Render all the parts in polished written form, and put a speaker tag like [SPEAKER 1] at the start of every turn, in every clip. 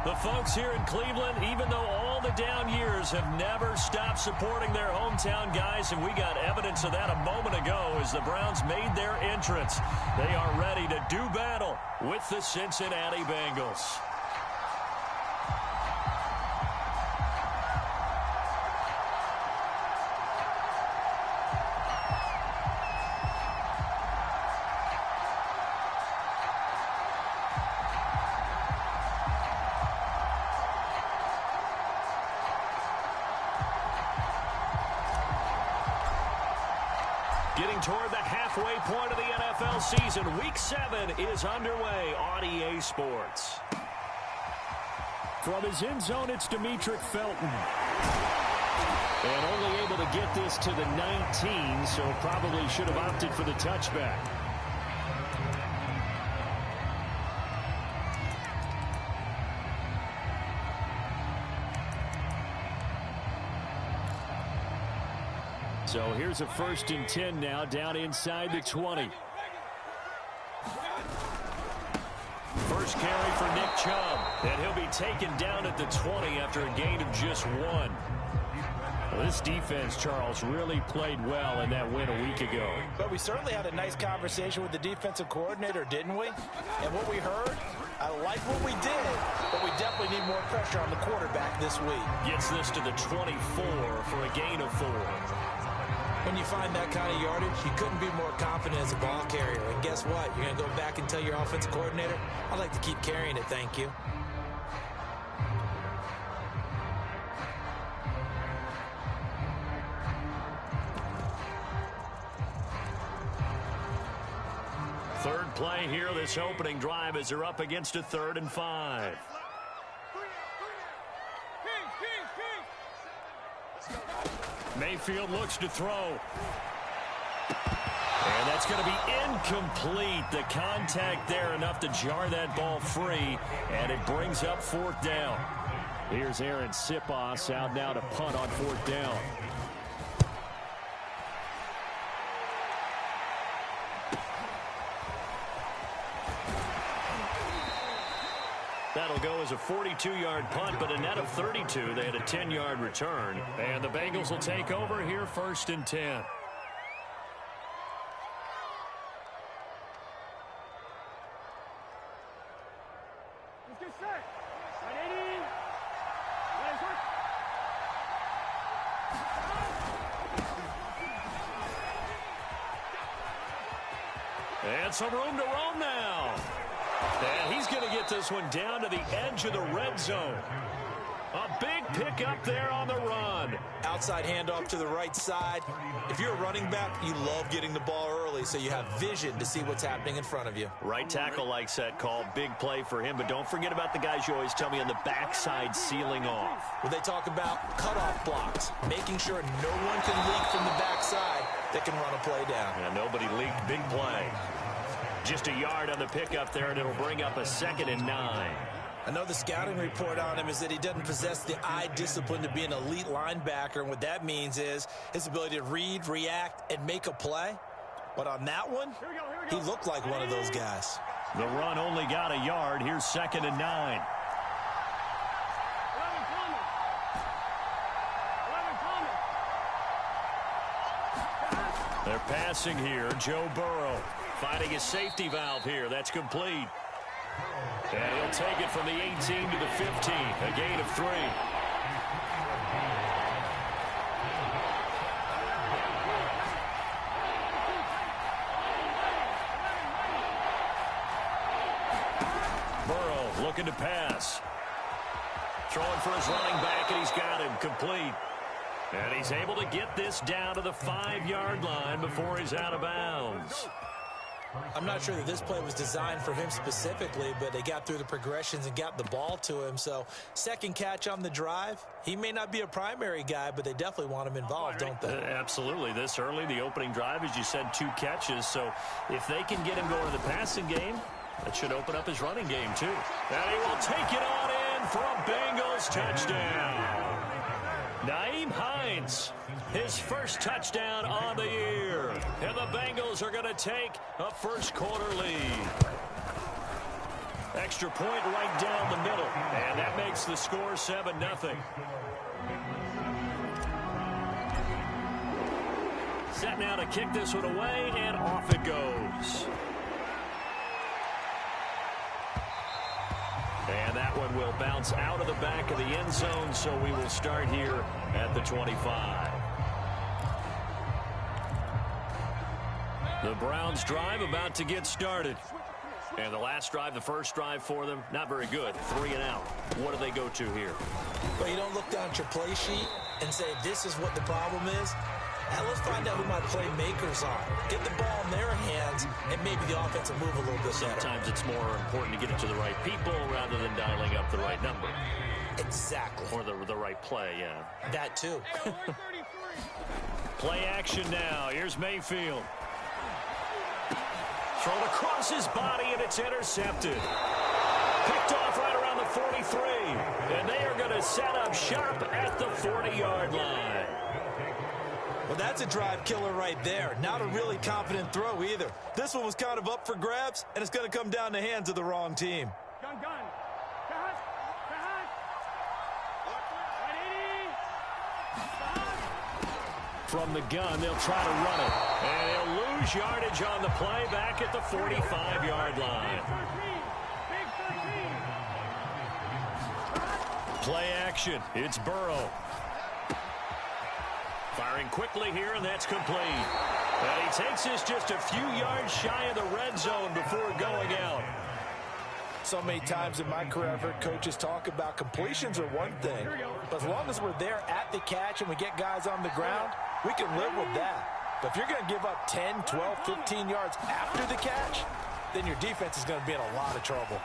[SPEAKER 1] The folks here in Cleveland, even though all the down years, have never stopped supporting their hometown guys, and we got evidence of that a moment ago as the Browns made their entrance. They are ready to do battle with the Cincinnati Bengals. Getting toward the halfway point of the NFL season, Week 7 is underway on EA Sports. From his end zone, it's Demetric Felton. And only able to get this to the 19, so probably should have opted for the touchback. So here's a 1st and 10 now, down inside the 20. First carry for Nick Chubb, and he'll be taken down at the 20 after a gain of just 1. Well, this defense, Charles, really played well in that win a week ago.
[SPEAKER 2] But we certainly had a nice conversation with the defensive coordinator, didn't we? And what we heard, I like what we did, but we definitely need more pressure on the quarterback this week.
[SPEAKER 1] Gets this to the 24 for a gain of 4.
[SPEAKER 2] When you find that kind of yardage, you couldn't be more confident as a ball carrier. And guess what? You're going to go back and tell your offensive coordinator, I'd like to keep carrying it, thank you.
[SPEAKER 1] Third play here, this opening drive, as they're up against a 3rd and 5. Mayfield looks to throw. And that's going to be incomplete. The contact there enough to jar that ball free, and it brings up 4th down. Here's Aaron Sipos out now to punt on 4th down. That'll go as a 42-yard punt, but a net of 32. They had a 10-yard return. And the Bengals will take over here, 1st and 10. And some room to roam now. And he's going to get this one down to the edge of the red zone. A big pickup there on the run.
[SPEAKER 2] Outside handoff to the right side. If you're a running back, you love getting the ball early so you have vision to see what's happening in front of you.
[SPEAKER 1] Right tackle likes that call. Big play for him. But don't forget about the guys you always tell me on the backside sealing off.
[SPEAKER 2] Well, they talk about cutoff blocks, making sure no one can leak from the backside that can run a play down.
[SPEAKER 1] Yeah, nobody leaked. Big play. Just a yard on the pickup there, and it'll bring up a 2nd and 9.
[SPEAKER 2] I know the scouting report on him is that he doesn't possess the eye discipline to be an elite linebacker, and what that means is his ability to read, react, and make a play. But on that one, he looked like one of those guys.
[SPEAKER 1] The run only got a yard. Here's 2nd and 9. They're passing here. Joe Burrow finding his safety valve here. That's complete. And he'll take it from the 18 to the 15. A gain of 3. Burrow looking to pass. Throwing for his running back, and he's got him complete. And he's able to get this down to the 5-yard line before he's out of bounds.
[SPEAKER 2] I'm not sure that this play was designed for him specifically, but they got through the progressions and got the ball to him. So, second catch on the drive. He may not be a primary guy, but they definitely want him involved, don't they?
[SPEAKER 1] Absolutely. This early, the opening drive, as you said, 2 catches. So, if they can get him going to the passing game, that should open up his running game, too. And he will take it on in for a Bengals touchdown. Nyheim Hines, his first touchdown on the year. And the Bengals are going to take a first quarter lead. Extra point right down the middle. And that makes the score 7-0. Set now to kick this one away, and off it goes. And that one will bounce out of the back of the end zone, so we will start here at the 25. The Browns drive about to get started. And the last drive, the first drive for them, not very good. 3 and out. What do they go to here?
[SPEAKER 2] Well, you don't look down at your play sheet and say, this is what the problem is. Now let's find out who my playmakers are. Get the ball in their hands, and maybe the offense will move a little bit better.
[SPEAKER 1] Sometimes it's more important to get it to the right people rather than dialing up the right number.
[SPEAKER 2] Exactly.
[SPEAKER 1] Or the right play, yeah.
[SPEAKER 2] That too.
[SPEAKER 1] Play action now. Here's Mayfield. Thrown across his body, and it's intercepted. Picked off right around the 43. And they are going to set up shop at the 40-yard line.
[SPEAKER 2] Well, that's a drive killer right there. Not a really confident throw either. This one was kind of up for grabs, and it's going to come down the hands of the wrong team.
[SPEAKER 1] From the gun, they'll try to run it. And they'll lose yardage on the play back at the 45-yard line. Play action. It's Burrow. Firing quickly here, and that's complete. And he takes this just a few yards shy of the red zone before going out.
[SPEAKER 2] So many times in my career, I've heard coaches talk about completions are one thing, but as long as we're there at the catch and we get guys on the ground, we can live with that. But if you're going to give up 10, 12, 15 yards after the catch, then your defense is going to be in a lot of trouble.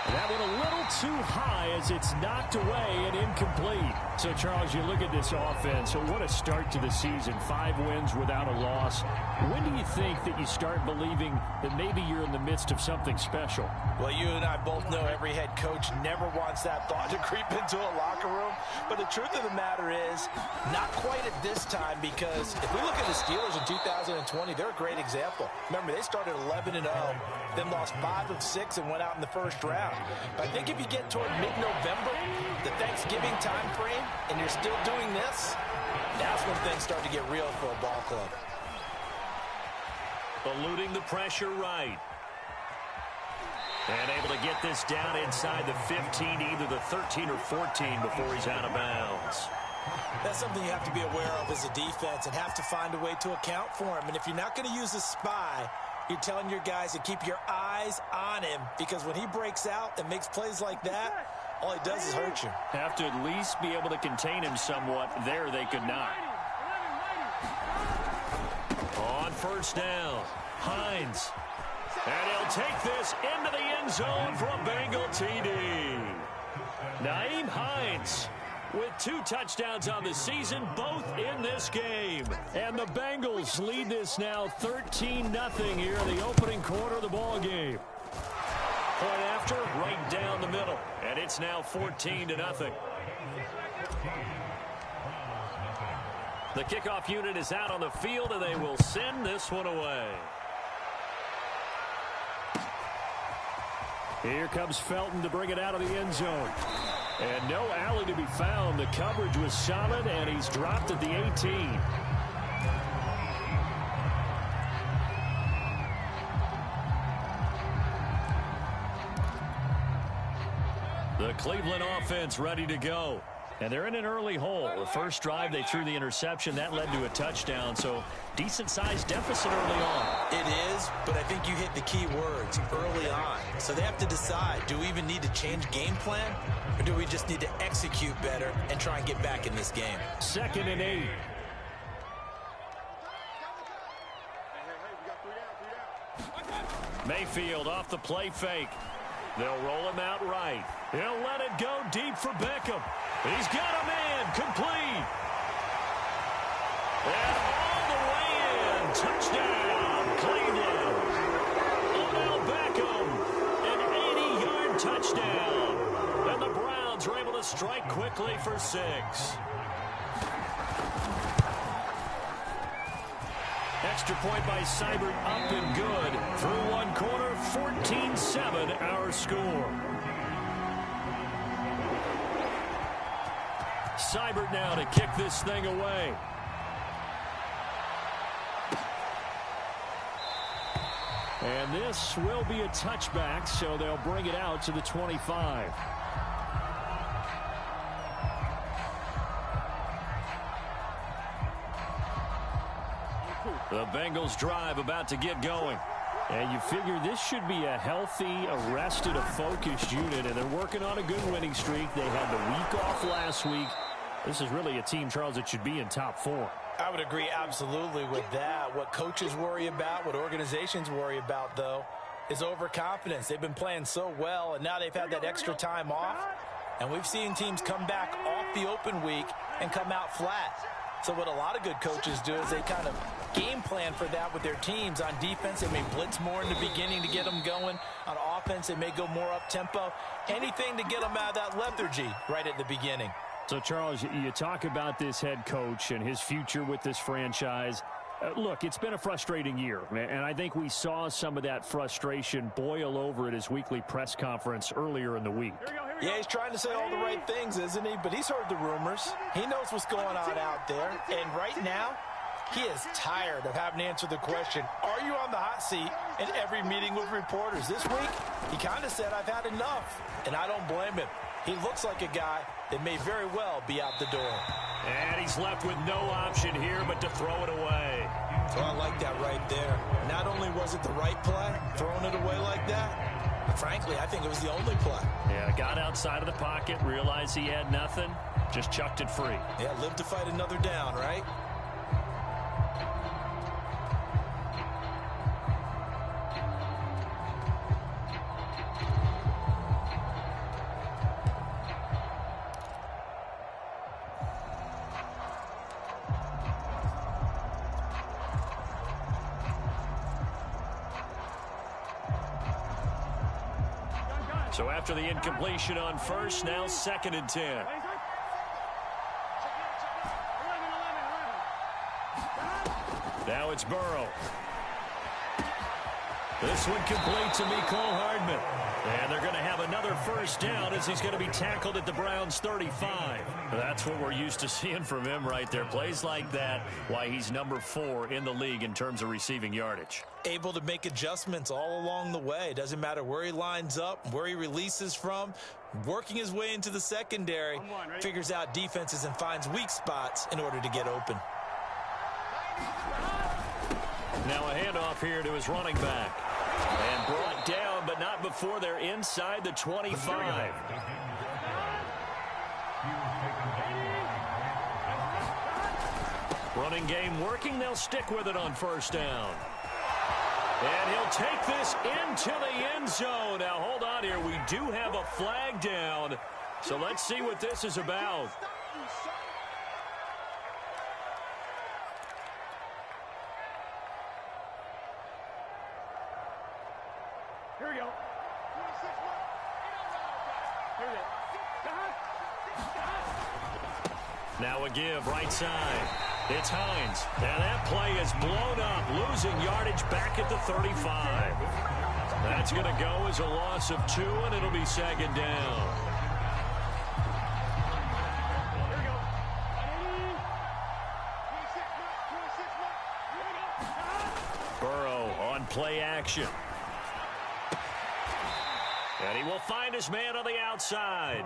[SPEAKER 1] That one a little too high as it's knocked away and incomplete. So, Charles, you look at this offense. So what a start to the season. 5 wins without a loss. When do you think that you start believing that maybe you're in the midst of something special?
[SPEAKER 2] Well, you and I both know every head coach never wants that thought to creep into a locker room. But the truth of the matter is, not quite at this time, because if we look at the Steelers in 2020, they're a great example. Remember, they started 11-0, then lost 5 of 6 and went out in the first round. But I think if you get toward mid-November, the Thanksgiving time frame, and you're still doing this, that's when things start to get real for a ball club.
[SPEAKER 1] Eluding the pressure right. And able to get this down inside the 15, either the 13 or 14 before he's out of bounds.
[SPEAKER 2] That's something you have to be aware of as a defense and have to find a way to account for him. And if you're not going to use a spy, you're telling your guys to keep your eyes on him, because when he breaks out and makes plays like that, all he does is hurt you.
[SPEAKER 1] Have to at least be able to contain him somewhat. There they could not. On first down, Hines. And he'll take this into the end zone for a Bengal TD. Nyheim Hines with 2 touchdowns on the season, both in this game. And the Bengals lead this now 13-0 here in the opening quarter of the ball game. Point after, right down the middle. And it's now 14-0. The kickoff unit is out on the field, and they will send this one away. Here comes Felton to bring it out of the end zone. And no alley to be found. The coverage was solid, and he's dropped at the 18. The Cleveland offense ready to go. And they're in an early hole. The first drive, they threw the interception. That led to a touchdown, so decent-sized deficit early on.
[SPEAKER 2] It is, but I think you hit the key words, early on. So they have to decide, do we even need to change game plan, or do we just need to execute better and try and get back in this game?
[SPEAKER 1] 2nd and 8. Mayfield off the play fake. They'll roll him out right. He'll let it go deep for Beckham. He's got a man complete. And all the way in. Touchdown, Cleveland. Odell Beckham, an 80-yard touchdown. And the Browns are able to strike quickly for 6. Extra point by Seibert, up and good. Through one quarter, 14-7 our score. Seibert now to kick this thing away. And this will be a touchback, so they'll bring it out to the 25. The Bengals drive about to get going. And you figure this should be a healthy, arrested, a focused unit, and they're working on a good winning streak. They had the week off last week. This is really a team, Charles, that should be in top 4.
[SPEAKER 2] I would agree absolutely with that. What coaches worry about, what organizations worry about, though, is overconfidence. They've been playing so well, and now they've had that extra time off. And we've seen teams come back off the open week and come out flat. So what a lot of good coaches do is they kind of game plan for that with their teams. On defense, they may blitz more in the beginning to get them going. On offense, they may go more up-tempo. Anything to get them out of that lethargy right at the beginning.
[SPEAKER 1] So, Charles, you talk about this head coach and his future with this franchise. Look, it's been a frustrating year, and I think we saw some of that frustration boil over at his weekly press conference earlier in the week.
[SPEAKER 2] Yeah, he's trying to say all the right things, isn't he? But he's heard the rumors. He knows what's going on out there. And right now, he is tired of having to answer the question, are you on the hot seat in every meeting with reporters? This week, he kind of said, I've had enough. And I don't blame him. He looks like a guy that may very well be out the door.
[SPEAKER 1] And he's left with no option here but to throw it away.
[SPEAKER 2] So I like that right there. Not only was it the right play, throwing it away like that, but frankly, I think it was the only play.
[SPEAKER 1] Yeah, got outside of the pocket, realized he had nothing, just chucked it free.
[SPEAKER 2] Yeah, live to fight another down, right?
[SPEAKER 1] So after the incompletion on first, now 2nd and 10. Now it's Burrow. This one complete to Mecole Hardman. And they're going to have another first down as he's going to be tackled at the Browns' 35. That's what we're used to seeing from him right there. Plays like that, why he's number 4 in the league in terms of receiving yardage.
[SPEAKER 2] Able to make adjustments all along the way. Doesn't matter where he lines up, where he releases from. Working his way into the secondary. Figures out defenses and finds weak spots in order to get open.
[SPEAKER 1] Now a handoff here to his running back. And brought down, but not before they're inside the 25. Running game working. They'll stick with it on first down. And he'll take this into the end zone. Now, hold on here. We do have a flag down. So let's see what this is about.
[SPEAKER 3] Here we go.
[SPEAKER 1] Now a give, right side. It's Hines. Now that play is blown up, losing yardage back at the 35. That's going to go as a loss of 2, and it'll be 2nd down. Burrow on play action. And he will find his man on the outside.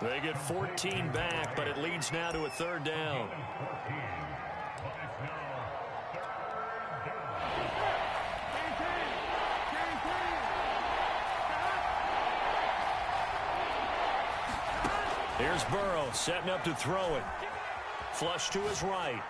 [SPEAKER 1] They get 14 back, but it leads now to a 3rd down. Here's Burrow setting up to throw it. Flush to his right.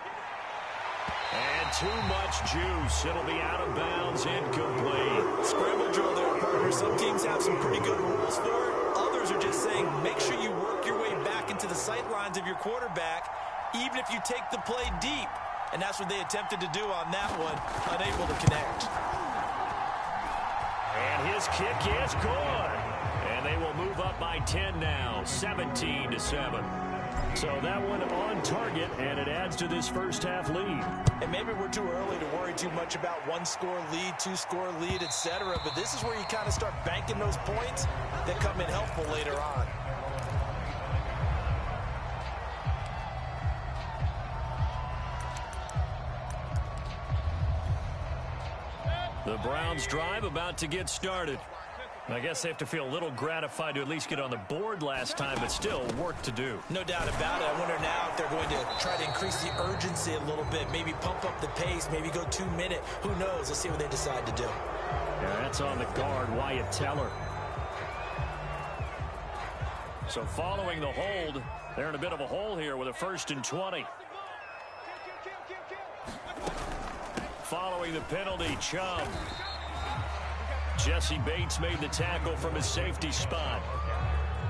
[SPEAKER 1] And too much juice. It'll be out of bounds, incomplete.
[SPEAKER 2] Scramble drill there, partner. Some teams have some pretty good rules for it. Others are just saying make sure you work your way back into the sight lines of your quarterback, even if you take the play deep. And that's what they attempted to do on that one, unable to connect.
[SPEAKER 1] And his kick is good. And they will move up by 10 now, 17-7. So that one on target, and it adds to this first half lead.
[SPEAKER 2] And maybe we're too early to worry too much about one-score lead, two-score lead, etc. But this is where you kind of start banking those points that come in helpful later on.
[SPEAKER 1] The Browns drive about to get started. I guess they have to feel a little gratified to at least get on the board last time, but still work to do.
[SPEAKER 2] No doubt about it. I wonder now if they're going to try to increase the urgency a little bit, maybe pump up the pace, maybe go 2-minute. Who knows? Let's see what they decide to do.
[SPEAKER 1] Yeah, that's on the guard, Wyatt Teller. So following the hold, they're in a bit of a hole here with a 1st and 20. Following the penalty, Chubb. Jesse Bates made the tackle from his safety spot.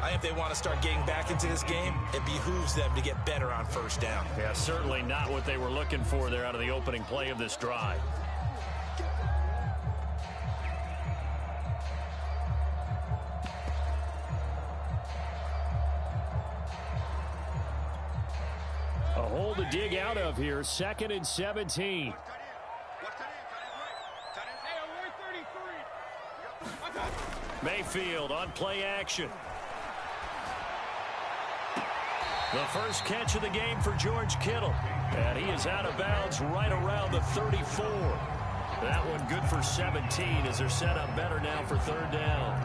[SPEAKER 2] I think if they want to start getting back into this game, it behooves them to get better on 1st down.
[SPEAKER 1] Yeah, certainly not what they were looking for there out of the opening play of this drive. A hole to dig out of here, 2nd and 17. Mayfield on play action. The first catch of the game for George Kittle. And he is out of bounds right around the 34. That one good for 17 as they're set up better now for 3rd down.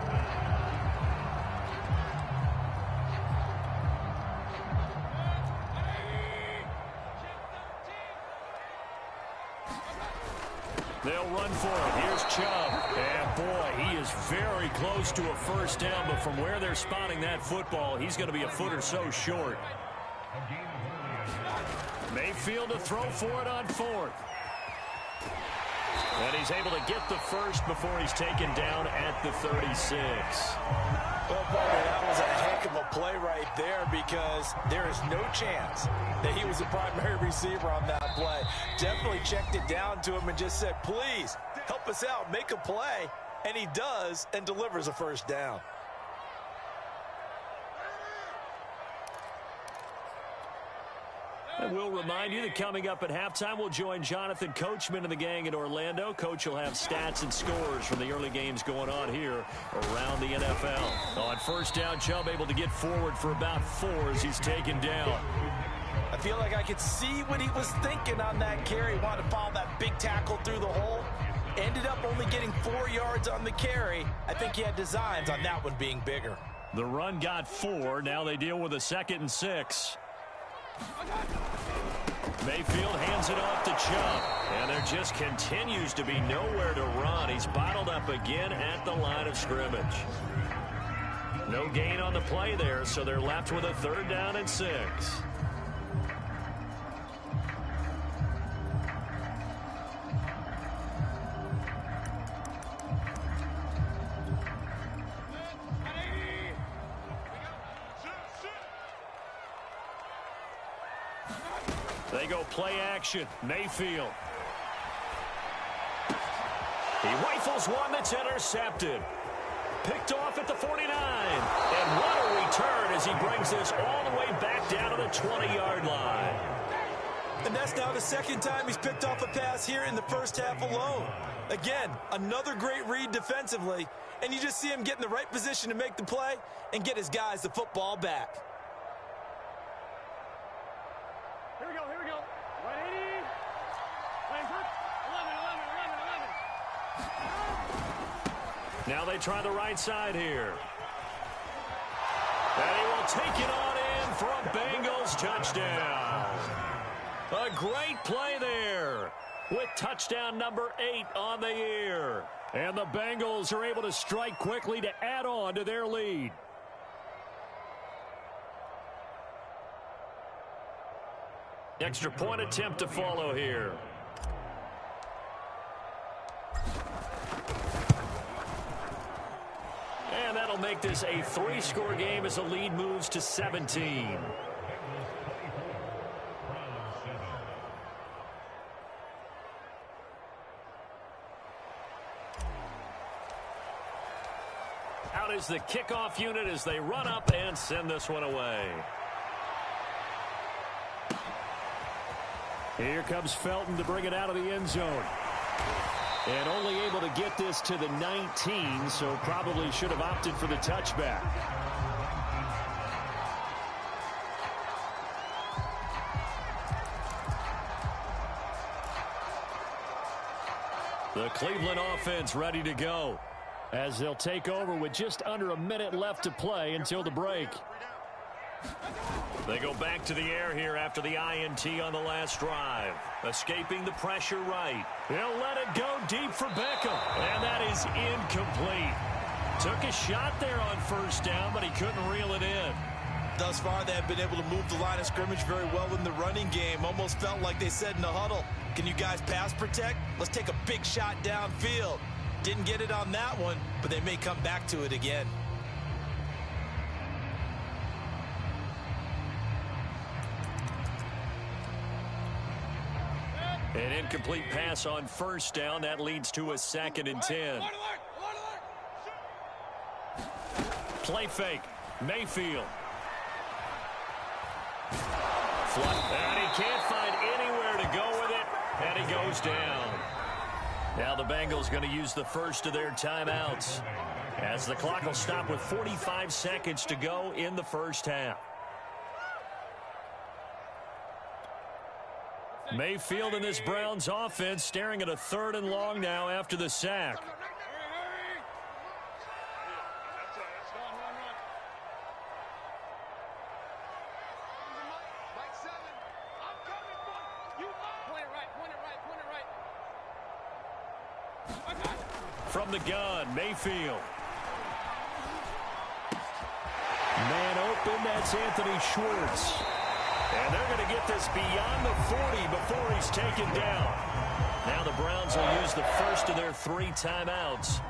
[SPEAKER 1] They'll run for it. Here's Chubb. And boy, he is very close to a 1st down, but from where they're spotting that football, he's going to be a foot or so short. Mayfield to throw for it on 4th. And he's able to get the first before he's taken down at the 36.
[SPEAKER 2] Well, Bobby, that was a heck of a play right there because there is no chance that he was the primary receiver on that play. Definitely checked it down to him and just said, please, help us out, make a play. And he does and delivers a 1st down.
[SPEAKER 1] And we'll remind you that coming up at halftime, we'll join Jonathan Coachman and the gang in Orlando. Coach will have stats and scores from the early games going on here around the NFL. On 1st down, Chubb able to get forward for about 4 as he's taken down.
[SPEAKER 2] I feel like I could see what he was thinking on that carry. Wanted to follow that big tackle through the hole. Ended up only getting 4 yards on the carry. I think he had designs on that one being bigger.
[SPEAKER 1] The run got 4. Now they deal with a 2nd and 6. Mayfield hands it off to Chubb. And there just continues to be nowhere to run. He's bottled up again at the line of scrimmage. No gain on the play there, so they're left with a 3rd down and 6. They go play action. Mayfield. He rifles one that's intercepted. Picked off at the 49. And what a return as he brings this all the way back down to the 20-yard line.
[SPEAKER 2] And that's now the 2nd time he's picked off a pass here in the 1st half alone. Again, another great read defensively. And you just see him get in the right position to make the play and get his guys the football back.
[SPEAKER 3] Here we go, here we go. 180. Playing good. 11.
[SPEAKER 1] Now they try the right side here. And he will take it on in for a Bengals touchdown. A great play there with touchdown number 8 on the year. And the Bengals are able to strike quickly to add on to their lead. Extra point attempt to follow here. And that'll make this a 3-score game as the lead moves to 17. Out is is the kickoff unit as they run up and send this one away. Here comes Felton to bring it out of the end zone. And only able to get this to the 19, so probably should have opted for the touchback. The Cleveland offense ready to go as they'll take over with just under a minute left to play until the break. They go back to the air here after the INT on the last drive. Escaping the pressure right. He'll let it go deep for Beckham. And that is incomplete. Took a shot there on first down, but he couldn't reel it in.
[SPEAKER 2] Thus far, they have been able to move the line of scrimmage very well in the running game. Almost felt like they said in the huddle, can you guys pass protect? Let's take a big shot downfield. Didn't get it on that one, but they may come back to it again.
[SPEAKER 1] An incomplete pass on first down. That leads to a 2nd and 10. Play fake. Mayfield. And he can't find anywhere to go with it. And he goes down. Now the Bengals going to use the first of their timeouts, as the clock will stop with 45 seconds to go in the first half. Mayfield and this Browns offense staring at a 3rd and long now after the sack. From the gun, Mayfield. Man open, that's Anthony Schwartz. And they're going to get this beyond the 40 before he's taken down. Now the Browns will use the first of their 3 timeouts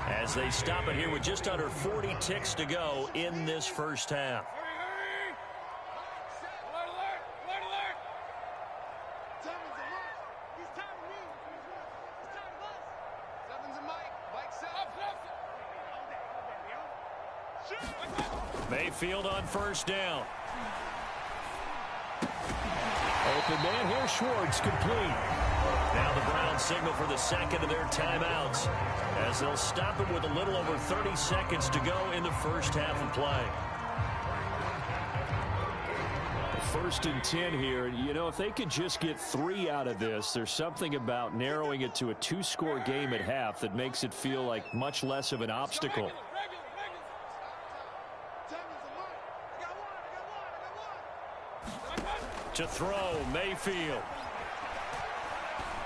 [SPEAKER 1] as they stop it here with just under 40 ticks to go in this first half. Mayfield on first down. Open man here, Schwartz, complete. Now the Browns signal for the 2nd of their timeouts as they'll stop it with a little over 30 seconds to go in the first half of play. 1st and 10 here. You know, if they could just get 3 out of this, there's something about narrowing it to a 2-score game at half that makes it feel like much less of an obstacle. To throw, Mayfield.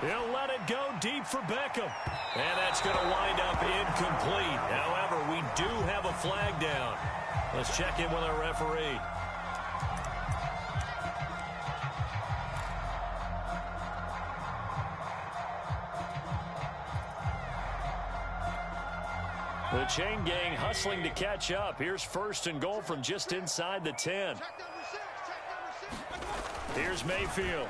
[SPEAKER 1] He'll let it go deep for Beckham. And that's going to wind up incomplete. However, we do have a flag down. Let's check in with our referee. The chain gang hustling to catch up. Here's 1st and goal from just inside the 10. Here's Mayfield.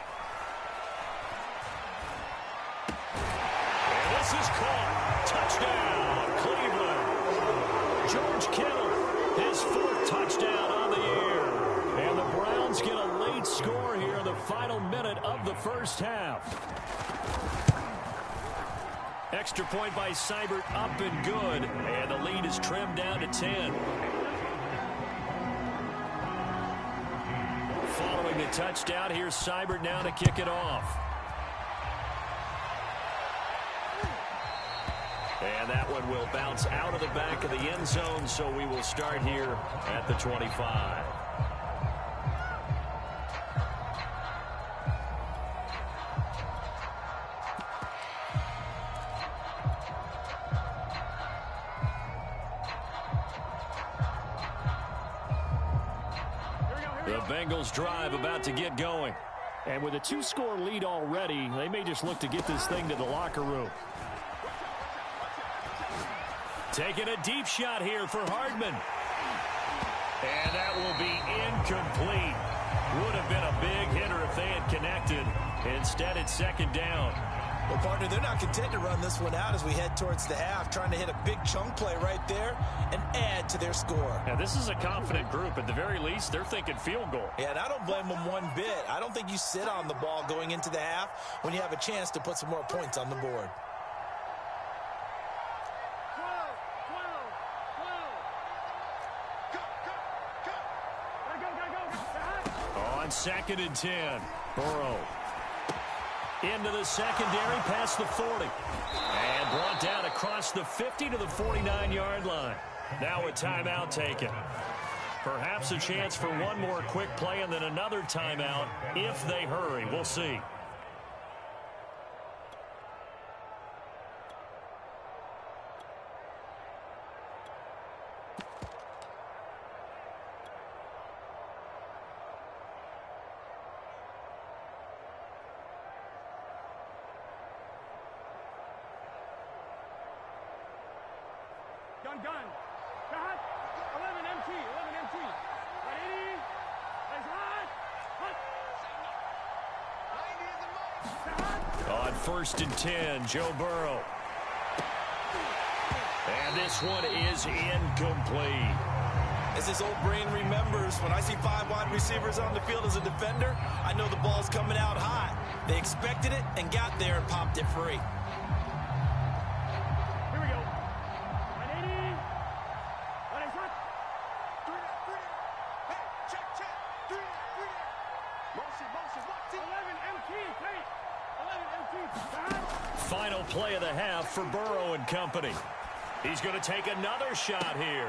[SPEAKER 1] And this is caught. Touchdown, Cleveland. George Kittle, his 4th touchdown on the year. And the Browns get a late score here in the final minute of the first half. Extra point by Seibert, up and good. And the lead is trimmed down to 10. Following the touchdown, here's Seibert now to kick it off. And that one will bounce out of the back of the end zone, so we will start here at the 25. The Bengals drive about to get going. And with a 2-score lead already, they may just look to get this thing to the locker room. Taking a deep shot here for Hardman. And that will be incomplete. Would have been a big hitter if they had connected. Instead, it's 2nd down.
[SPEAKER 2] Well, partner, they're not content to run this one out as we head towards the half, trying to hit a big chunk play right there and add to their score.
[SPEAKER 1] Yeah, this is a confident group. At the very least, they're thinking field goal.
[SPEAKER 2] Yeah, and I don't blame them one bit. I don't think you sit on the ball going into the half when you have a chance to put some more points on the board.
[SPEAKER 1] 2nd and 10. Burrow into the secondary past the 40. And brought down across the 50 to the 49-yard line. Now a timeout taken. Perhaps a chance for one more quick play and then another timeout if they hurry. We'll see.
[SPEAKER 3] Gun. Hot. 11 MT. 11 MT. 180. That's hot.
[SPEAKER 1] On 1st and 10, Joe Burrow. And this one is incomplete.
[SPEAKER 2] As his old brain remembers, when I see 5 wide receivers on the field as a defender, I know the ball's coming out hot. They expected it and got there and popped it free.
[SPEAKER 1] Final play of the half for Burrow and company. He's going to take another shot here.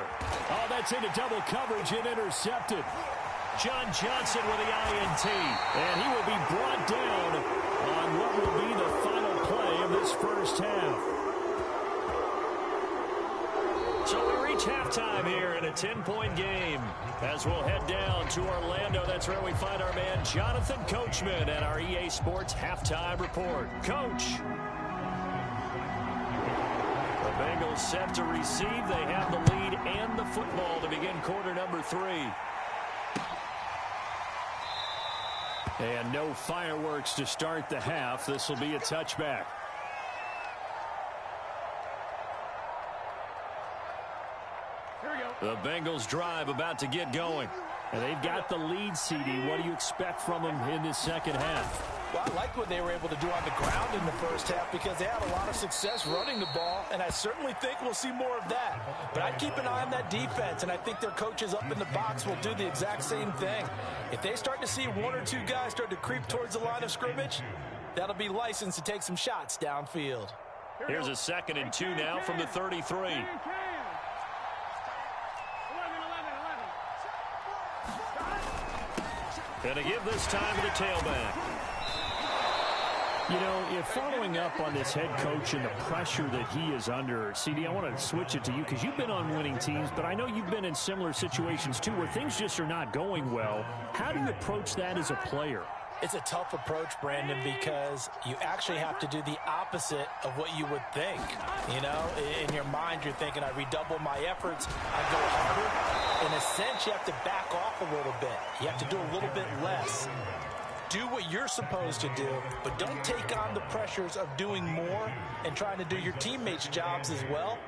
[SPEAKER 1] Oh, that's into double coverage and intercepted. John Johnson with the INT. And he will be brought down on what will be the final play of this first half. So we reach halftime here in a 10-point game. As we'll head down to Orlando, that's where we find our man Jonathan Coachman at our EA Sports Halftime Report. Coach. The Bengals set to receive. They have the lead and the football to begin quarter number 3. And no fireworks to start the half. This will be a touchback. The Bengals drive about to get going. And they've got the lead, CD. What do you expect from them in this second half?
[SPEAKER 2] Well, I liked what they were able to do on the ground in the first half because they had a lot of success running the ball, and I certainly think we'll see more of that. But I'd keep an eye on that defense, and I think their coaches up in the box will do the exact same thing. If they start to see 1 or 2 guys start to creep towards the line of scrimmage, that'll be licensed to take some shots downfield.
[SPEAKER 1] Here's a 2nd and 2 now from the 33. Going to give this time to the tailback.
[SPEAKER 4] You know, if following up on this head coach and the pressure that he is under, CD, I want to switch it to you because you've been on winning teams, but I know you've been in similar situations too where things just are not going well. How do you approach that as a player?
[SPEAKER 2] It's a tough approach, Brandon, because you actually have to do the opposite of what you would think. You know, in your mind, you're thinking, I redouble my efforts, I go harder. In a sense, you have to back off a little bit. You have to do a little bit less. Do what you're supposed to do, but don't take on the pressures of doing more and trying to do your teammates' jobs as well.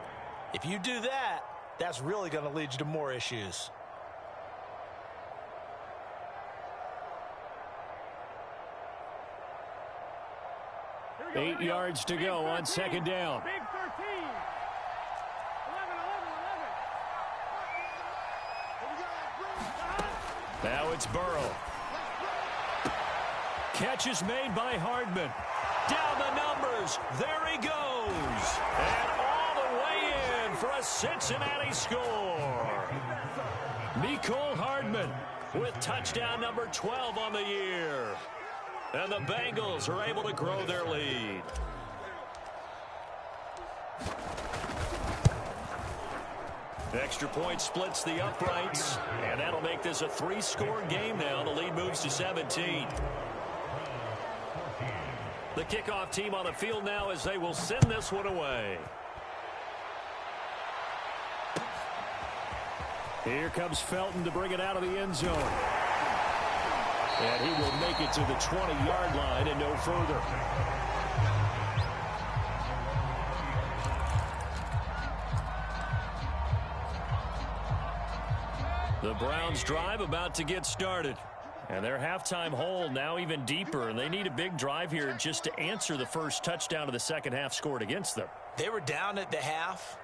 [SPEAKER 2] If you do that, that's really going to lead you to more issues.
[SPEAKER 3] Go,
[SPEAKER 1] 8 yards to go on 2nd down.
[SPEAKER 3] Big 13. 11, 11, 11.
[SPEAKER 1] Now it's Burrow. Catch is made by Hardman. Down the numbers. There he goes. And all the way in for a Cincinnati score. Mecole Hardman with touchdown number 12 on the year. And the Bengals are able to grow their lead. Extra point splits the uprights. And that'll make this a 3-score game now. The lead moves to 17. The kickoff team on the field now as they will send this one away. Here comes Felton to bring it out of the end zone. And he will make it to the 20-yard line and no further.
[SPEAKER 4] The Browns drive about to get started. And their halftime hole now even deeper, and they need a big drive here just to answer the first touchdown of the second half scored against them.
[SPEAKER 2] They were down at the half.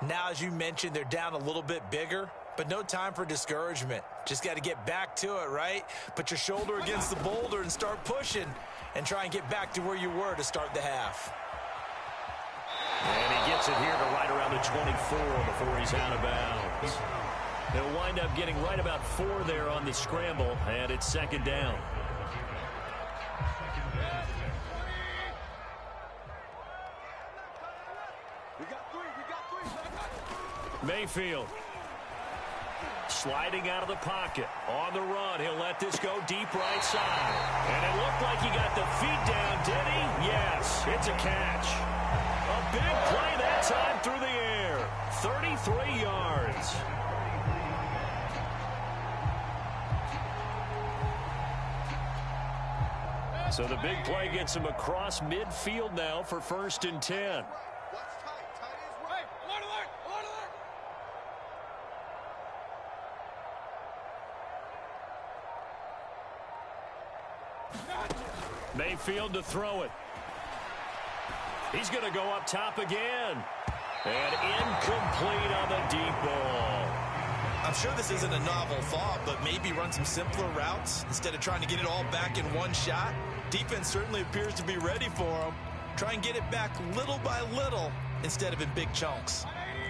[SPEAKER 2] Now, as you mentioned, they're down a little bit bigger, but no time for discouragement. Just got to get back to it, right? Put your shoulder against the boulder and start pushing and try and get back to where you were to start the half.
[SPEAKER 4] And he gets it here to right around the 24 before he's out of bounds. He'll wind up getting right about 4 there on the scramble, and it's second down. Mayfield sliding out of the pocket. On the run, he'll let this go deep right side. And it looked like he got the feet down, did he? Yes, it's a catch. A big play that time through the air. 33 yards. So the big play gets him across midfield now for 1st and 10. Mayfield to throw it. He's going to go up top again. And incomplete on the deep ball.
[SPEAKER 2] I'm sure this isn't a novel thought, but maybe run some simpler routes instead of trying to get it all back in one shot. Defense certainly appears to be ready for him. Try and get it back little by little instead of in big chunks.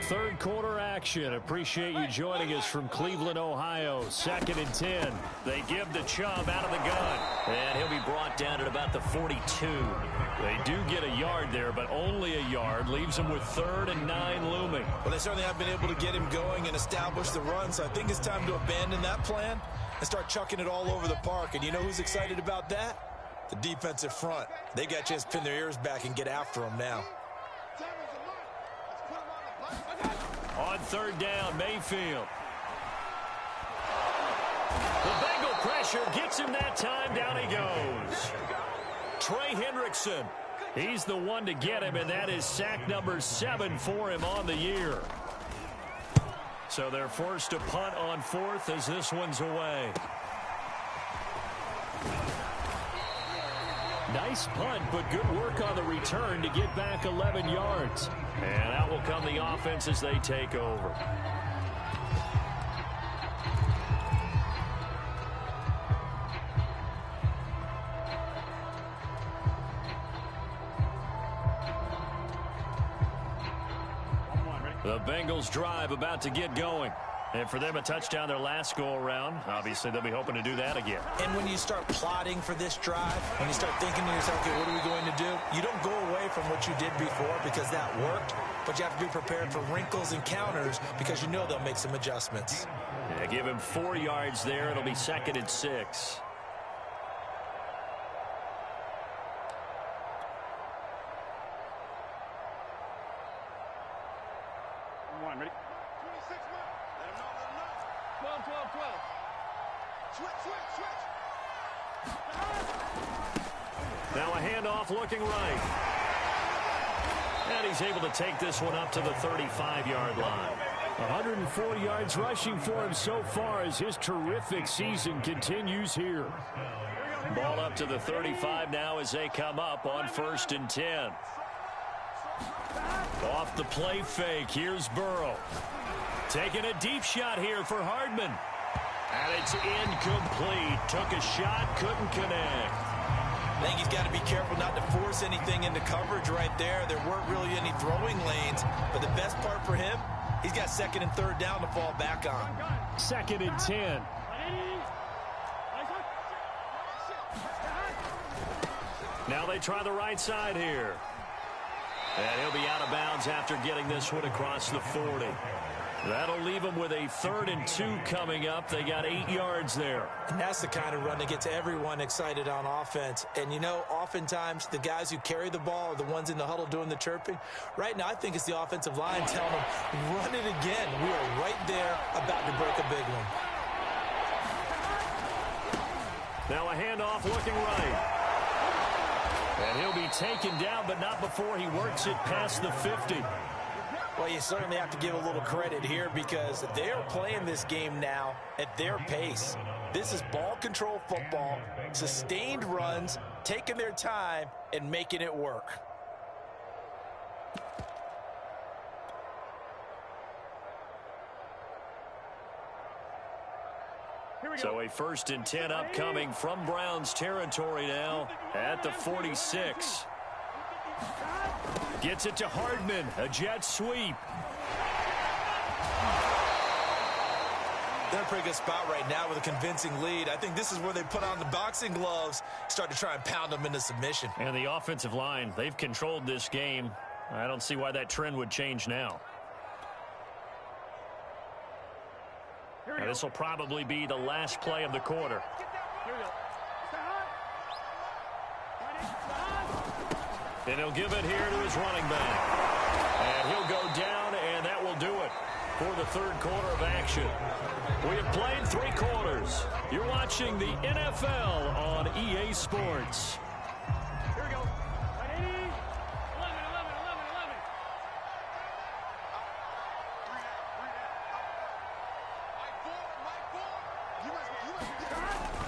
[SPEAKER 4] Third quarter action. Appreciate you joining us from Cleveland, Ohio. 2nd and 10. They give the Chubb out of the gun. And he'll be brought down at about the 42. They do get a yard there, but only a yard. Leaves them with 3rd and 9 looming.
[SPEAKER 2] Well, they certainly have been able to get him going and establish the run, so I think it's time to abandon that plan and start chucking it all over the park. And you know who's excited about that? The defensive front. They got a chance to pin their ears back and get after him now.
[SPEAKER 4] On 3rd down, Mayfield. The Bengal pressure gets him that time. Down he goes. Trey Hendrickson. He's the one to get him, and that is sack number 7 for him on the year. So they're forced to punt on 4th as this one's away. Nice punt, but good work on the return to get back 11 yards. And out will come the offense as they take over. The Bengals drive about to get going. And for them, a touchdown their last go-around. Obviously, they'll be hoping to do that again.
[SPEAKER 2] And when you start plotting for this drive, when you start thinking to yourself, okay, what are we going to do? You don't go away from what you did before because that worked, but you have to be prepared for wrinkles and counters because you know they'll make some adjustments.
[SPEAKER 4] Yeah, give him 4 yards there. It'll be 2nd and 6.
[SPEAKER 3] One, ready? 26, man. Let him know. 12. Switch.
[SPEAKER 4] Now a handoff looking right. And he's able to take this one up to the 35-yard line. 104 yards rushing for him so far as his terrific season continues here. Ball up to the 35 now as they come up on 1st and 10. Off the play fake, here's Burrow. Taking a deep shot here for Hardman. And it's incomplete. Took a shot, couldn't connect.
[SPEAKER 2] I think he's got to be careful not to force anything into coverage right there. There weren't really any throwing lanes, but the best part for him, he's got 2nd and 3rd down to fall back on.
[SPEAKER 4] 2nd and 10. Now they try the right side here. And he'll be out of bounds after getting this one across the 40. That'll leave them with a 3rd and 2 coming up. They got 8 yards there.
[SPEAKER 2] And that's the kind of run that gets everyone excited on offense. And, you know, oftentimes the guys who carry the ball are the ones in the huddle doing the chirping. Right now, I think it's the offensive line telling them, run it again. We are right there about to break a big one.
[SPEAKER 4] Now a handoff looking right. And he'll be taken down, but not before he works it past the 50.
[SPEAKER 2] Well, you certainly have to give a little credit here because they're playing this game now at their pace. This is ball control football, sustained runs, taking their time, and making it work.
[SPEAKER 1] So a 1st and 10 upcoming from Browns territory now at the 46. Gets it to Hardman, a jet sweep.
[SPEAKER 2] They're in a pretty good spot right now with a convincing lead. I think this is where they put on the boxing gloves, start to try and pound them into submission.
[SPEAKER 1] And the offensive line, they've controlled this game. I don't see why that trend would change now. Now this will probably be the last play of the quarter. And he'll give it here to his running back. And he'll go down, and that will do it for the 3rd quarter of action. We have played 3 quarters. You're watching the NFL on EA Sports.
[SPEAKER 3] Here we go. 80, 11, 11, 11, 11.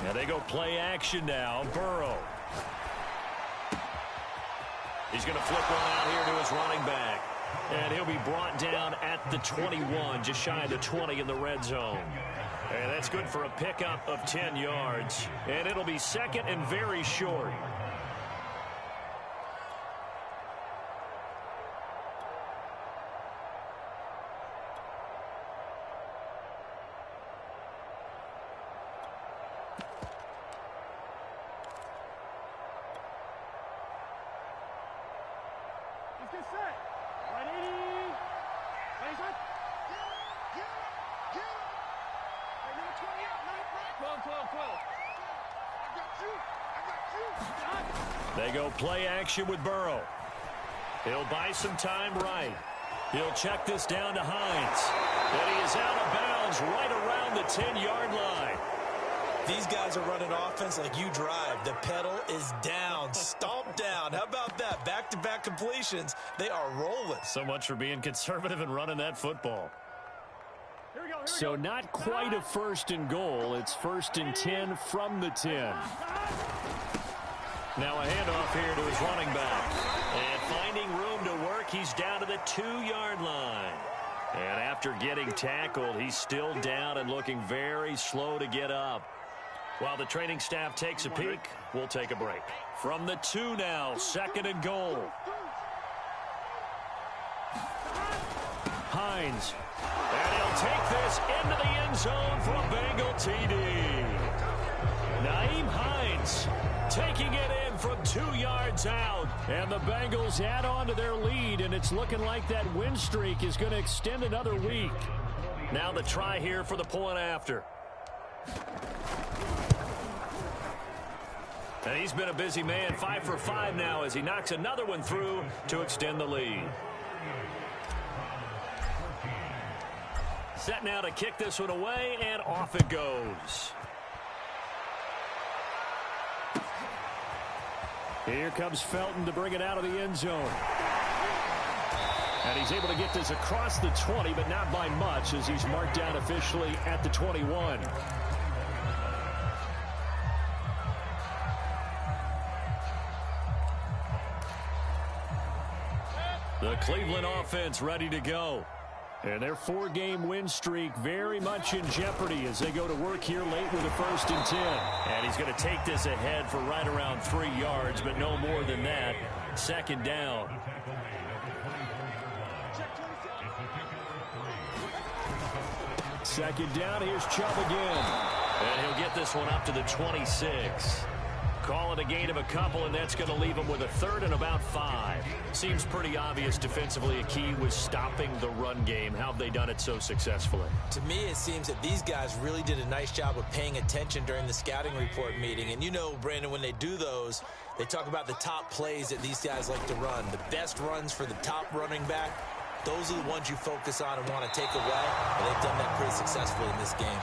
[SPEAKER 1] Now they go play action now. Burrow. He's going to flip one out here to his running back. And he'll be brought down at the 21, just shy of the 20 in the red zone. And that's good for a pickup of 10 yards. And it'll be 2nd and very short.
[SPEAKER 3] Let's get set. 180. 25. 12.
[SPEAKER 1] They go play action with Burrow. He'll buy some time right. He'll check this down to Hines. And he is out of bounds right around the 10-yard line.
[SPEAKER 2] These guys are running offense like you drive. The pedal is down, stomped down. How about that? Back-to-back completions. They are rolling.
[SPEAKER 1] So much for being conservative and running that football.
[SPEAKER 3] Here we go.
[SPEAKER 4] So not quite a 1st and goal. It's 1st and 10 from the 10.
[SPEAKER 1] Now a handoff here to his running back. And finding room to work, he's down to the 2-yard line. And after getting tackled, he's still down and looking very slow to get up. While the training staff takes a peek, we'll take a break. From the 2 now, 2nd and goal. Hines. And he'll take this into the end zone for a Bengal TD. Nyheim Hines taking it in from 2 yards out. And the Bengals add on to their lead, and it's looking like that win streak is going to extend another week. Now the try here for the point after. And he's been a busy man, 5 for 5 now as he knocks another one through to extend the lead. Set now to kick this one away, and off it goes.
[SPEAKER 4] Here comes Felton to bring it out of the end zone. And he's able to get this across the 20, but not by much as he's marked down officially at the 21.
[SPEAKER 1] The Cleveland offense ready to go.
[SPEAKER 4] And their 4-game win streak very much in jeopardy as they go to work here late with a 1st and 10.
[SPEAKER 1] And he's going to take this ahead for right around 3 yards, but no more than that. 2nd down.
[SPEAKER 4] Second down, here's Chubb again.
[SPEAKER 1] And he'll get this one up to the 26. Call it a gain of a couple, and that's going to leave him with a 3rd and about 5. Seems pretty obvious defensively a key was stopping the run game. How have they done it so successfully?
[SPEAKER 2] To me, it seems that these guys really did a nice job of paying attention during the scouting report meeting. And you know, Brandon, when they do those, they talk about the top plays that these guys like to run. The best runs for the top running back, those are the ones you focus on and want to take away. And they've done that pretty successfully in this game.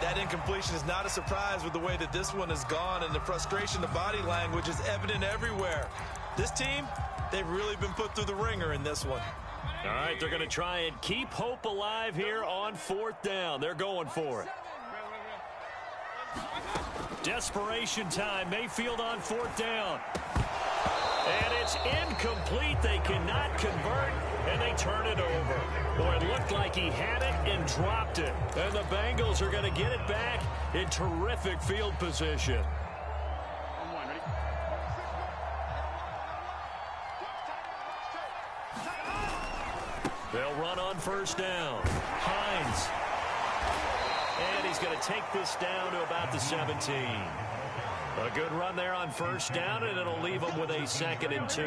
[SPEAKER 2] That incompletion is not a surprise with the way that this one has gone, and the frustration, the body language is evident everywhere. This team, they've really been put through the ringer in this one.
[SPEAKER 1] All right, they're going to try and keep hope alive here on 4th down. They're going for it. Desperation time. Mayfield on 4th down. And it's incomplete. They cannot convert, and they turn it over. Boy, it looked like he had it and dropped it. And the Bengals are going to get it back in terrific field position. They'll run on 1st down. Hines. And he's going to take this down to about the 17. A good run there on 1st down, and it'll leave them with a 2nd and 2.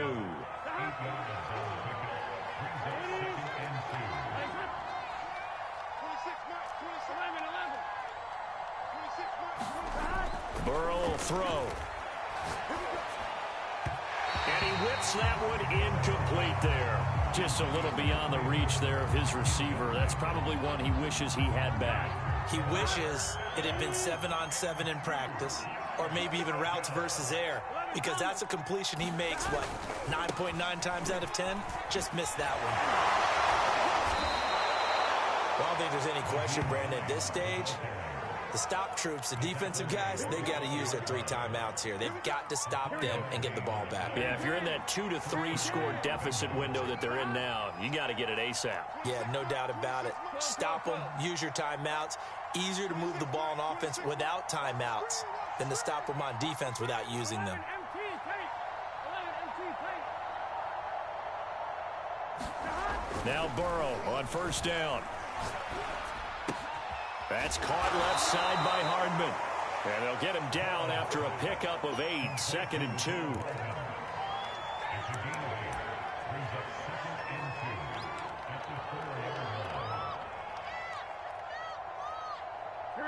[SPEAKER 1] Burrow will throw. And he whips that one incomplete there. Just a little beyond the reach there of his receiver. That's probably one he wishes he had back.
[SPEAKER 2] He wishes it had been 7-on-7 in practice, or maybe even routes versus air, because that's a completion he makes, 9.9 times out of 10? Just missed that one. Well, I don't think there's any question, Brandon, at this stage. The stop troops, the defensive guys, they got to use their 3 timeouts here. They've got to stop them and get the ball back.
[SPEAKER 1] Yeah, if you're in that 2 to 3 score deficit window that they're in now, you got to get it ASAP.
[SPEAKER 2] Yeah, no doubt about it. Stop them, use your timeouts. Easier to move the ball on offense without timeouts than to stop them on defense without using them.
[SPEAKER 1] Now Burrow on 1st down. That's caught left side by Hardman. And they'll get him down after a pickup of 8, 2nd and 2.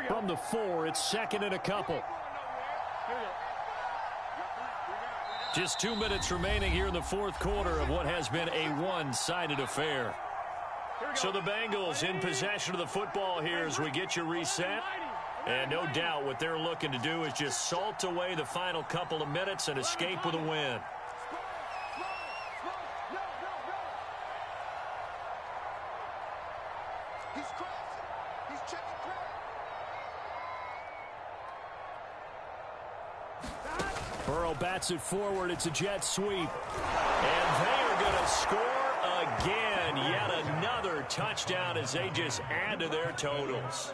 [SPEAKER 1] From the 4, it's 2nd and a couple. Just 2 minutes remaining here in the 4th quarter of what has been a one-sided affair. So the Bengals in possession of the football here as we get you reset. And no doubt what they're looking to do is just salt away the final couple of minutes and escape with a win. Burrow bats it forward. It's a jet sweep. And they are going to score again. Yet another touchdown as they just add to their totals.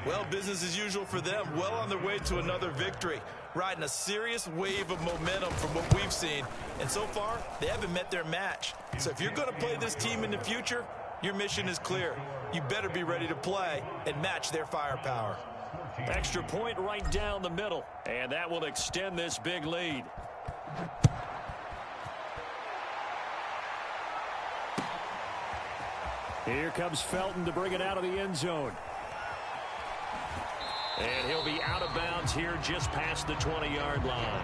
[SPEAKER 2] Well, business as usual for them. Well on their way to another victory. Riding a serious wave of momentum from what we've seen. And so far, they haven't met their match. So if you're going to play this team in the future, your mission is clear. You better be ready to play and match their firepower.
[SPEAKER 1] Extra point right down the middle. And that will extend this big lead. Here comes Felton to bring it out of the end zone. And he'll be out of bounds here just past the 20-yard line.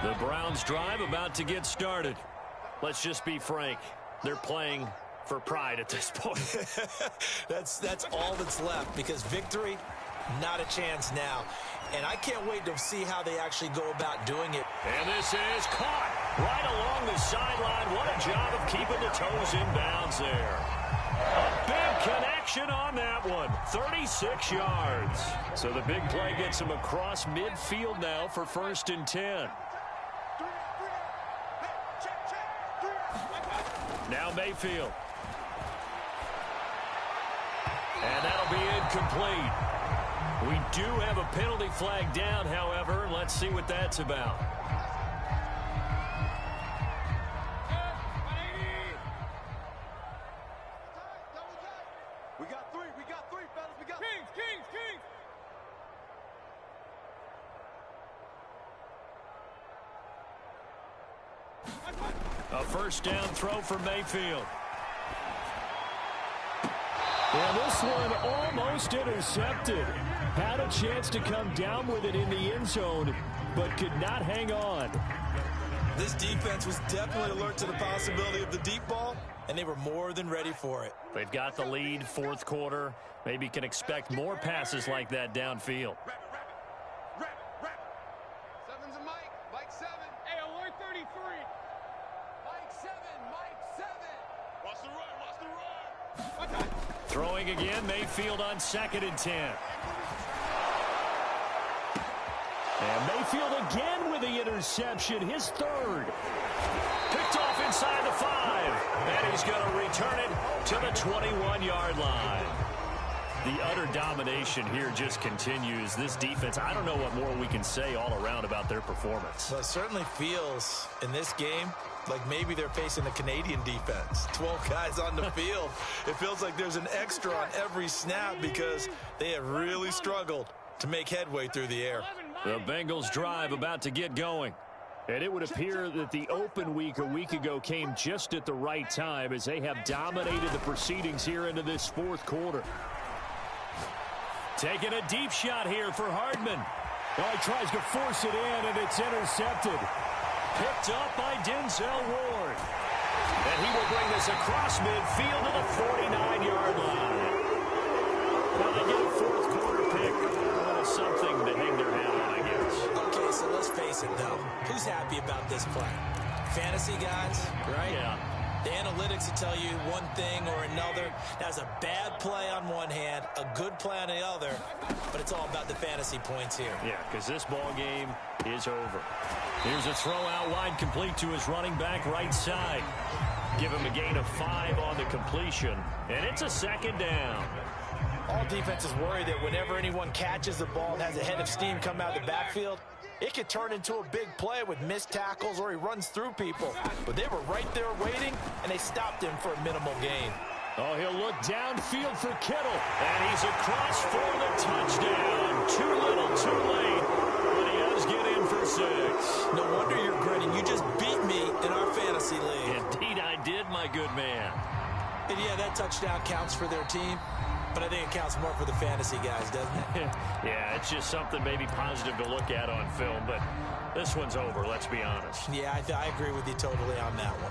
[SPEAKER 1] The Browns drive about to get started. Let's just be frank. They're playing for pride at this point.
[SPEAKER 2] That's all that's left, because victory, not a chance now. And I can't wait to see how they actually go about doing it.
[SPEAKER 1] And this is caught right along the sideline. What a job of keeping the toes in bounds there. A big connection on that one. 36 yards. So the big play gets him across midfield now for 1st and 10. Now Mayfield. And that'll be incomplete. We do have a penalty flag down, however. Let's see what that's about.
[SPEAKER 3] We got three, fellas. We got Kings.
[SPEAKER 1] A 1st down throw for Mayfield.
[SPEAKER 4] And this one almost intercepted. Had a chance to come down with it in the end zone, but could not hang on.
[SPEAKER 2] This defense was definitely alert to the possibility of the deep ball, and they were more than ready for it.
[SPEAKER 1] They've got the lead, 4th quarter. Maybe can expect more passes like that downfield. Throwing again, Mayfield on 2nd and 10. And Mayfield again with the interception, his 3rd. Picked off inside the 5. And he's going to return it to the 21-yard line. The utter domination here just continues. This defense, I don't know what more we can say all around about their performance.
[SPEAKER 2] Well, it certainly feels in this game like maybe they're facing a Canadian defense. 12 guys on the field. It feels like there's an extra on every snap because they have really struggled to make headway through the air.
[SPEAKER 1] The Bengals drive about to get going.
[SPEAKER 4] And it would appear that the open week a week ago came just at the right time as they have dominated the proceedings here into this 4th quarter.
[SPEAKER 1] Taking a deep shot here for Hardman.
[SPEAKER 4] Well, he tries to force it in, and it's intercepted.
[SPEAKER 1] Picked up by Denzel Ward. And he will bring this across midfield to the 49-yard line. Now they get a 4th quarter pick. Something to hang their hat on, I guess.
[SPEAKER 2] Okay, so let's face it, though. Who's happy about this play? Fantasy guys, right?
[SPEAKER 1] Yeah.
[SPEAKER 2] The analytics will tell you one thing or another. That's a bad play on one hand, a good play on the other, but it's all about the fantasy points here.
[SPEAKER 1] Yeah, because this ball game is over. Here's a throw out wide, complete to his running back right side. Give him a gain of 5 on the completion, and it's a 2nd down.
[SPEAKER 2] All defenses worry that whenever anyone catches the ball and has a head of steam come out of the backfield, it could turn into a big play with missed tackles or he runs through people. But they were right there waiting, and they stopped him for a minimal gain.
[SPEAKER 1] Oh, he'll look downfield for Kittle. And he's across for the touchdown. Too little, too late. But he does get in for 6.
[SPEAKER 2] No wonder you're grinning. You just beat me in our fantasy league.
[SPEAKER 1] Indeed I did, my good man.
[SPEAKER 2] And yeah, that touchdown counts for their team. But I think it counts more for the fantasy guys, doesn't it?
[SPEAKER 1] Yeah, it's just something maybe positive to look at on film, but this one's over, let's be honest.
[SPEAKER 2] Yeah, I agree with you totally on that one.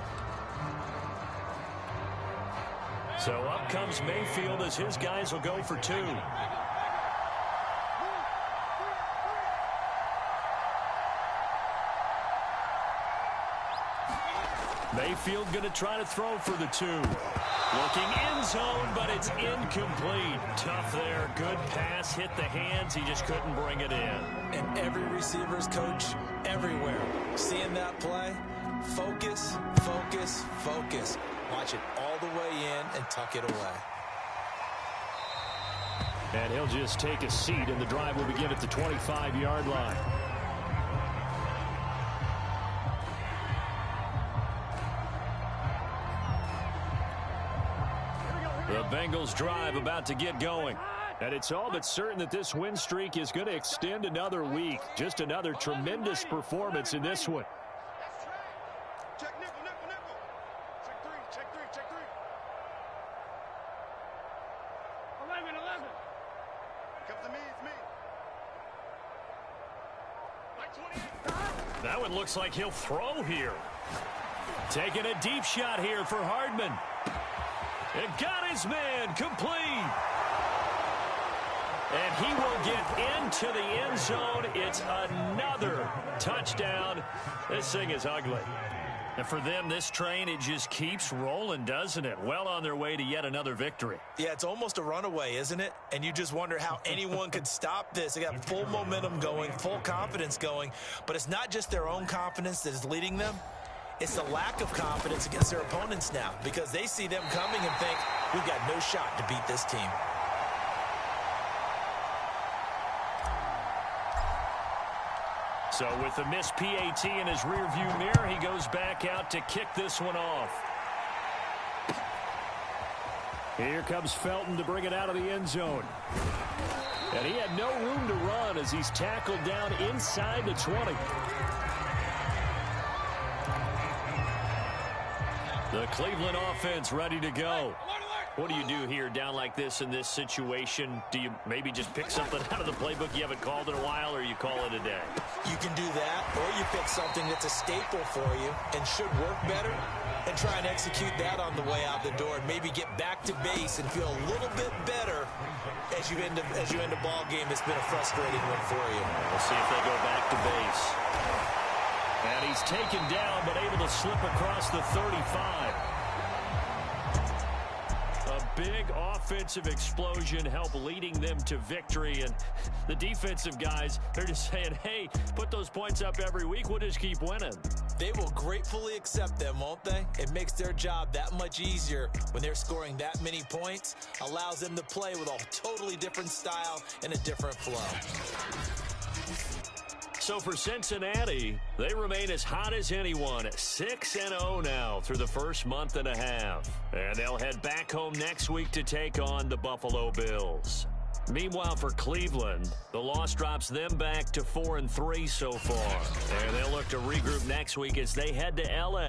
[SPEAKER 1] So up comes Mayfield as his guys will go for 2. Mayfield going to try to throw for the 2. Looking end zone, but it's incomplete. Tough there. Good pass. Hit the hands. He just couldn't bring it in.
[SPEAKER 2] And every receiver's coach everywhere. Seeing that play, focus, focus, focus. Watch it all the way in and tuck it away.
[SPEAKER 4] And he'll just take a seat, and the drive will begin at the 25-yard line.
[SPEAKER 1] The Bengals drive about to get going.
[SPEAKER 4] And it's all but certain that this win streak is going to extend another week. Just another tremendous performance in this one.
[SPEAKER 3] Check nickel, nickel, nickel. Check 3, check 3, check 3. 11, 11. Come to me, it's me. Like 28.
[SPEAKER 1] That one looks like he'll throw here. Taking a deep shot here for Hardman. It got his man complete. And he will get into the end zone. It's another touchdown. This thing is ugly. And for them, this train, it just keeps rolling, doesn't it? Well on their way to yet another victory.
[SPEAKER 2] Yeah, it's almost a runaway, isn't it? And you just wonder how anyone could stop this. They got full momentum going, full confidence going. But it's not just their own confidence that is leading them. It's the lack of confidence against their opponents now because they see them coming and think, we've got no shot to beat this team.
[SPEAKER 1] So with the missed PAT in his rearview mirror, he goes back out to kick this one off.
[SPEAKER 4] Here comes Felton to bring it out of the end zone. And he had no room to run as he's tackled down inside the 20.
[SPEAKER 1] The Cleveland offense ready to go. What do you do here down like this in this situation? Do you maybe just pick something out of the playbook you haven't called in a while, or you call it a day?
[SPEAKER 2] You can do that, or you pick something that's a staple for you and should work better and try and execute that on the way out the door and maybe get back to base and feel a little bit better as you end a ball game that's been a frustrating one for you.
[SPEAKER 1] We'll see if they go back to base. And he's taken down, but able to slip across the 35. A big offensive explosion help leading them to victory. And the defensive guys, they're just saying, hey, put those points up every week. We'll just keep winning.
[SPEAKER 2] They will gratefully accept them, won't they? It makes their job that much easier when they're scoring that many points. Allows them to play with a totally different style and a different flow.
[SPEAKER 1] So for Cincinnati, they remain as hot as anyone, 6-0 now through the first month and a half. And they'll head back home next week to take on the Buffalo Bills. Meanwhile, for Cleveland, the loss drops them back to 4-3 so far. And they'll look to regroup next week as they head to L.A.